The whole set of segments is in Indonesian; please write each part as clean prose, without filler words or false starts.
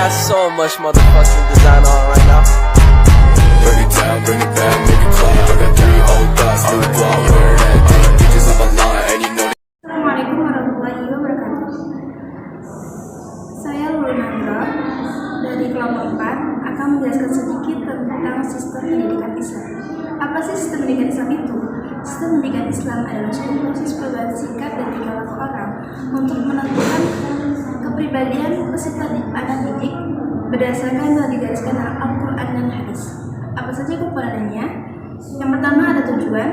got so much motherfucking design on right now. Bring it down, bring it back, make it clap. I got 3 old thoughts, new block, wear that thing. Bitches on my line, and you know. Assalamualaikum warahmatullahi wabarakatuh. Saya Lulunandra dari kelompok 4 akan menjelaskan sedikit tentang sistem pendidikan Islam. Apa sih sistem pendidikan Islam itu? Sistem pendidikan Islam adalah suatu proses perubahan sikap dan tingkah laku orang untuk menentukan kepribadian peserta anak didik berdasarkan yang digariskan dalam Al-Quran dan Hadis. Apa saja komponennya? Yang pertama ada tujuan,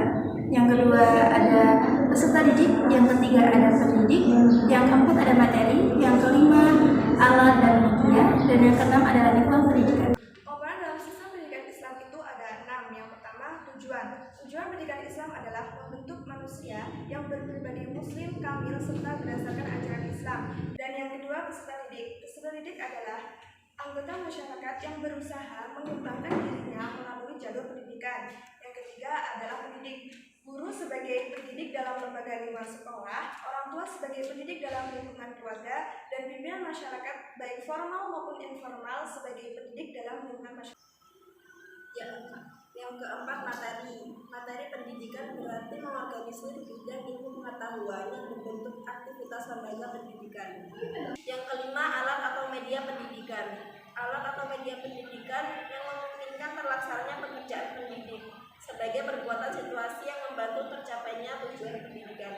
yang kedua ada peserta didik, yang ketiga ada pendidik, yang keempat ada materi, yang kelima alat dan media, dan yang keenam adalah lingkungan pendidikan. Komponen dalam sistem pendidikan Islam itu ada 6. Yang pertama, tujuan. Tujuan pendidikan Islam adalah membentuk manusia yang berpribadi muslim kamil serta berdasarkan ajaran Islam. Dan yang kedua, peserta didik. Peserta didik adalah anggota masyarakat yang berusaha mengembangkan dirinya melalui jalur pendidikan. Yang ketiga adalah pendidik. Guru sebagai pendidik dalam lembaga lingkungan sekolah, orang tua sebagai pendidik dalam lingkungan keluarga, dan pimpinan masyarakat baik formal maupun informal sebagai pendidik dalam lingkungan masyarakat. Yang keempat, materi. Materi pendidikan berarti mengorganisir bidang ilmu pengetahuan yang membentuk aktivitas lembaga pendidikan. Yang kelima, alat atau media pendidikan. Alat atau media pendidikan yang memungkinkan terlaksananya pekerjaan pendidik sebagai perbuatan situasi yang membantu tercapainya tujuan pendidikan.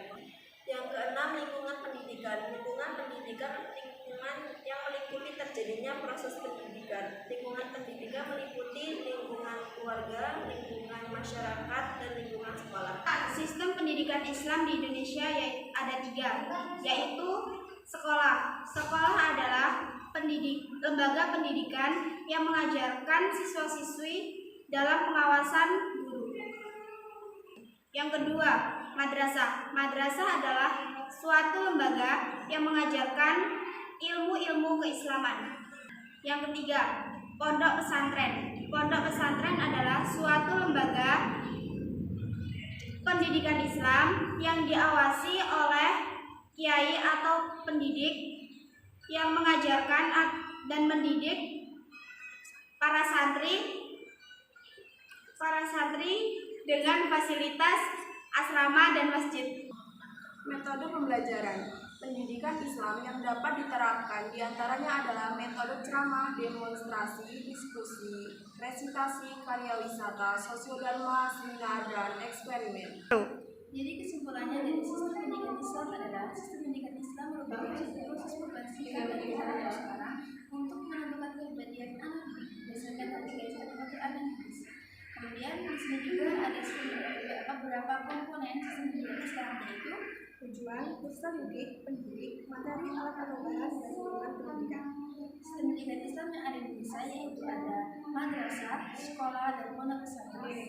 Yang keenam, lingkungan pendidikan. Lingkungan pendidikan lingkungan yang melingkupi terjadinya proses pendidikan. Lingkungan pendidikan meliputi lingkungan keluarga, lingkungan masyarakat, dan lingkungan sekolah. Sistem pendidikan Islam di Indonesia ada 3, yaitu sekolah. Sekolah adalah lembaga pendidikan yang mengajarkan siswa-siswi dalam pengawasan guru. Yang kedua, madrasah. Madrasah adalah suatu lembaga yang mengajarkan ilmu-ilmu keislaman. Yang ketiga, pondok pesantren. Pondok pesantren adalah suatu lembaga pendidikan Islam yang diawasi oleh kiai atau pendidik yang mengajarkan dan mendidik para santri dengan fasilitas asrama dan masjid. Metode pembelajaran pendidikan Islam yang dapat diterapkan diantaranya adalah metode ceramah, demonstrasi, diskusi, resitasi, karya wisata, sosiodharma, seminar, dan eksperimen. Jadi kesimpulannya dari sistem pendidikan Islam adalah sistem pendidikan Islam merupakan proses perubahan sikap dan tingkah laku sekarang untuk menentukan kepribadian anak berdasarkan gariskan Al-Quran dan Hadis. Kemudian di sini juga ada beberapa komponen sistem pendidikan Islam, yaitu Tujuan, peserta didik, pendidik, materi, alat atau bahan, dan lingkungan pendidikan. sistem pendidikan Islam yang ada di Indonesia yaitu ada madrasah, sekolah, dan pondok pesantren.